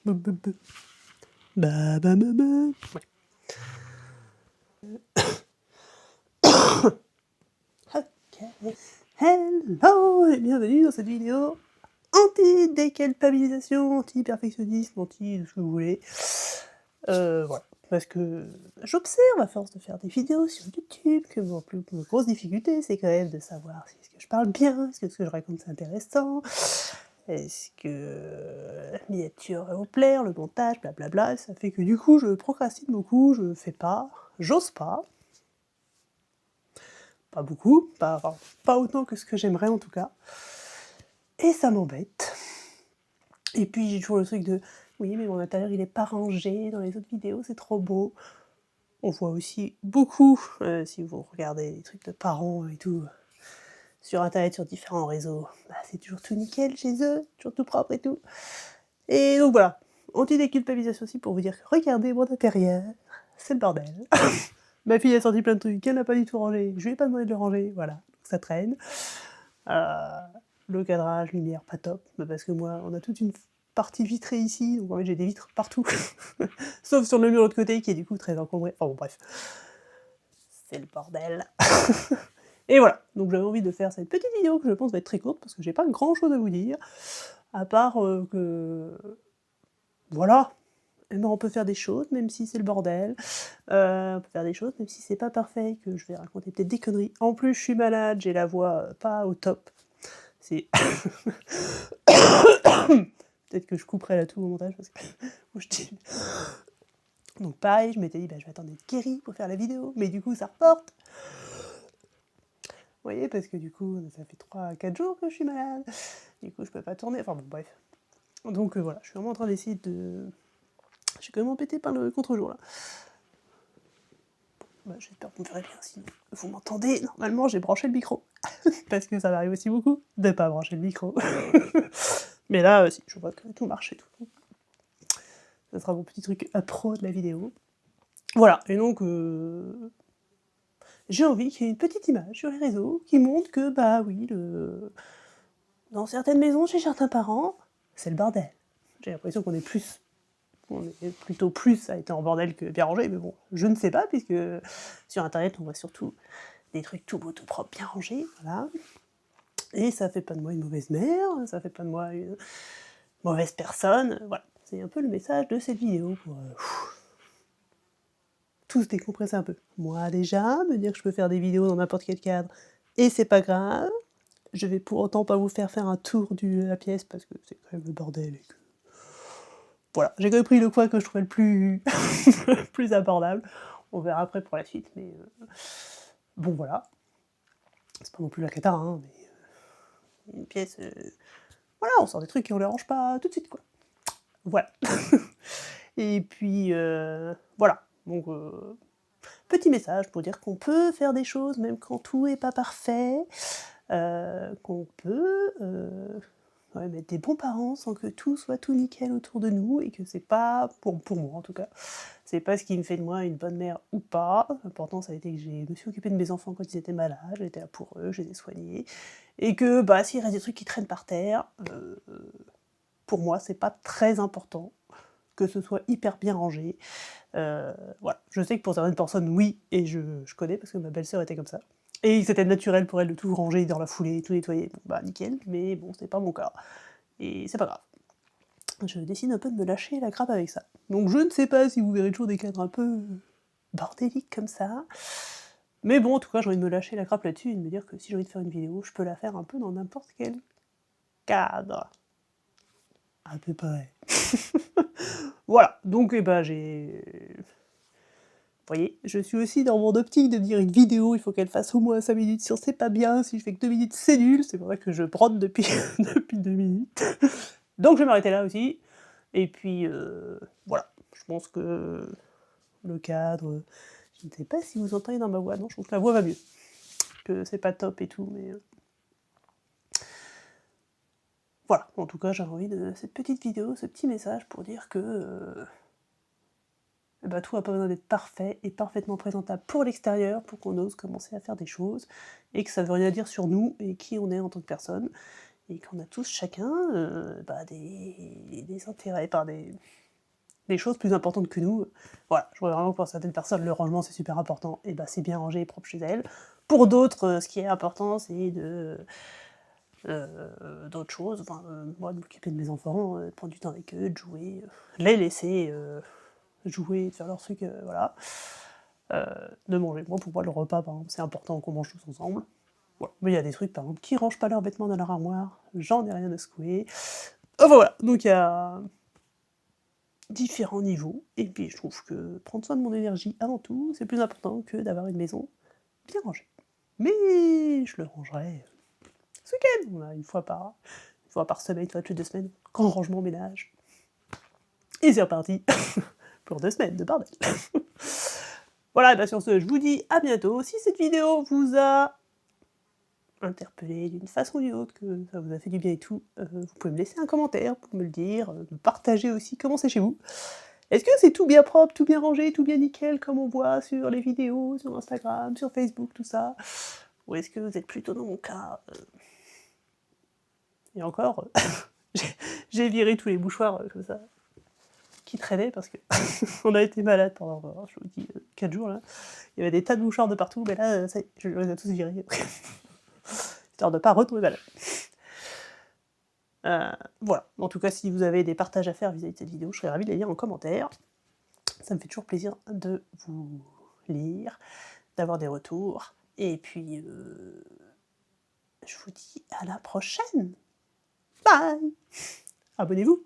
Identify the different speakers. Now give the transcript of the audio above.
Speaker 1: Ba, ba, ba, ba. Ok. Hello et bienvenue dans cette vidéo anti-déculpabilisation, anti-perfectionnisme, anti ce que vous voulez. Voilà. Parce que j'observe à force de faire des vidéos sur YouTube que mon plus grosse difficulté c'est quand même de savoir si est-ce que je parle bien, est-ce que ce que je raconte c'est intéressant, est-ce que la miniature va vous plaire, le montage, blablabla, ça fait que du coup je procrastine beaucoup, je fais pas, j'ose pas. Pas beaucoup, pas autant que ce que j'aimerais en tout cas. Et ça m'embête. Et puis j'ai toujours le truc de oui mais mon intérieur il est pas rangé, dans les autres vidéos c'est trop beau. On voit aussi beaucoup, si vous regardez des trucs de parents et tout, sur internet, sur différents réseaux, bah, c'est toujours tout nickel chez eux, toujours tout propre et tout. Et donc voilà, anti-déculpabilisation aussi pour vous dire que regardez mon intérieur, c'est le bordel. Ma fille a sorti plein de trucs, elle n'a pas du tout rangé, je lui ai pas demandé de le ranger, voilà, ça traîne. Le cadrage, lumière, pas top, bah parce que moi, on a toute une partie vitrée ici, donc en fait j'ai des vitres partout, sauf sur le mur de l'autre côté qui est du coup très encombré, enfin bon bref, c'est le bordel. Et voilà, donc j'avais envie de faire cette petite vidéo que je pense va être très courte parce que j'ai pas grand chose à vous dire, à part que... Voilà, eh ben, on peut faire des choses même si c'est le bordel, on peut faire des choses même si c'est pas parfait, que je vais raconter peut-être des conneries. En plus je suis malade, j'ai la voix pas au top, c'est... Peut-être que je couperai là tout au montage parce que... je dis... Donc pareil, je m'étais dit, bah, je vais attendre d'être guérie pour faire la vidéo, mais du coup ça reporte. Vous voyez, parce que du coup, ça fait 3-4 jours que je suis malade, du coup je peux pas tourner, enfin bon, bref. Donc voilà, je suis vraiment en train d'essayer de... Je suis quand même embêtée par le contre-jour là. Bah, j'espère que vous me verrez bien, sinon vous m'entendez. Normalement j'ai branché le micro, parce que ça m'arrive aussi beaucoup de pas brancher le micro. Mais là, si, je vois que tout marche et tout. Ça sera mon petit truc pro de la vidéo. Voilà, et donc j'ai envie qu'il y ait une petite image sur les réseaux qui montre que, bah oui, dans certaines maisons, chez certains parents, c'est le bordel. J'ai l'impression qu'on est plutôt plus à être en bordel que bien rangé, mais bon, je ne sais pas, puisque sur internet, on voit surtout des trucs tout beaux, tout propres, bien rangés, voilà. Et ça fait pas de moi une mauvaise mère, ça fait pas de moi une mauvaise personne, voilà. C'est un peu le message de cette vidéo, pour tout se décompresser un peu. Moi déjà, me dire que je peux faire des vidéos dans n'importe quel cadre, et c'est pas grave. Je vais pour autant pas vous faire un tour de la pièce, parce que c'est quand même le bordel, et que... Voilà, j'ai quand même pris le coin que je trouvais le plus... plus abordable. On verra après pour la suite, mais... Bon voilà. C'est pas non plus la cata, hein, mais... une pièce... Voilà, on sort des trucs et on les range pas tout de suite, quoi. Voilà. Et puis... voilà. Donc... petit message pour dire qu'on peut faire des choses même quand tout est pas parfait, qu'on peut mettre des bons parents sans que tout soit tout nickel autour de nous, et que c'est pas, pour moi en tout cas, c'est pas ce qui me fait de moi une bonne mère ou pas. L'important ça a été que je me suis occupée de mes enfants quand ils étaient malades, j'étais là pour eux, je les ai soignés, et que bah s'il reste des trucs qui traînent par terre, pour moi c'est pas très important que ce soit hyper bien rangé. Voilà. Je sais que pour certaines personnes, oui, et je connais parce que ma belle-sœur était comme ça. Et c'était naturel pour elle de tout ranger dans la foulée, tout nettoyer. Bon, bah nickel, mais bon, c'est pas mon cas. Et c'est pas grave. Je décide un peu de me lâcher la grappe avec ça. Donc je ne sais pas si vous verrez toujours des cadres un peu bordéliques comme ça. Mais bon, en tout cas, j'ai envie de me lâcher la grappe là-dessus et de me dire que si j'ai envie de faire une vidéo, je peux la faire un peu dans n'importe quel cadre. À peu près. Voilà, donc eh ben j'ai... Vous voyez, je suis aussi dans mon optique de dire une vidéo, il faut qu'elle fasse au moins 5 minutes, si c'est pas bien, si je fais que 2 minutes, c'est nul, c'est pour ça que je brode depuis, depuis 2 minutes. Donc je vais m'arrêter là aussi, et puis voilà, je pense que le cadre, je ne sais pas si vous entendez dans ma voix, non, je trouve que la voix va mieux, que c'est pas top et tout, mais... Voilà, en tout cas j'ai envie de cette petite vidéo, ce petit message pour dire que... bah, tout n'a pas besoin d'être parfait et parfaitement présentable pour l'extérieur, pour qu'on ose commencer à faire des choses, et que ça veut rien dire sur nous et qui on est en tant que personne, et qu'on a tous chacun des intérêts, des choses plus importantes que nous. Voilà, je vois vraiment que pour certaines personnes, le rangement c'est super important, et c'est bien rangé et propre chez elles. Pour d'autres, ce qui est important, c'est d'autres choses, moi, de m'occuper de mes enfants, de prendre du temps avec eux, de jouer, les laisser jouer, de faire leurs trucs, voilà. De manger. Moi, pour moi, le repas, par exemple, c'est important qu'on mange tous ensemble. Voilà. Mais il y a des trucs, par exemple, qui rangent pas leurs vêtements dans leur armoire, j'en ai rien à secouer. Voilà, donc il y a différents niveaux, et puis je trouve que prendre soin de mon énergie avant tout, c'est plus important que d'avoir une maison bien rangée. Mais je le rangerai ce week-end, on a une fois par semaine, toutes les 2 semaines, grand rangement ménage. Et c'est reparti pour 2 semaines de bordel. Voilà, sur ce, je vous dis à bientôt. Si cette vidéo vous a interpellé d'une façon ou d'une autre, que ça vous a fait du bien et tout, vous pouvez me laisser un commentaire pour me le dire, me partager aussi comment c'est chez vous. Est-ce que c'est tout bien propre, tout bien rangé, tout bien nickel, comme on voit sur les vidéos, sur Instagram, sur Facebook, tout ça? Ou est-ce que vous êtes plutôt dans mon cas Et encore, j'ai viré tous les mouchoirs comme ça, qui traînaient, parce que on a été malade pendant, je vous dis, 4 jours, là. Il y avait des tas de mouchoirs de partout, mais là, ça y est, je les ai tous virés. Histoire de pas retomber malade. Voilà. En tout cas, si vous avez des partages à faire vis-à-vis de cette vidéo, je serais ravie de les lire en commentaire. Ça me fait toujours plaisir de vous lire, d'avoir des retours. Et puis, je vous dis à la prochaine. Bye! Abonnez-vous!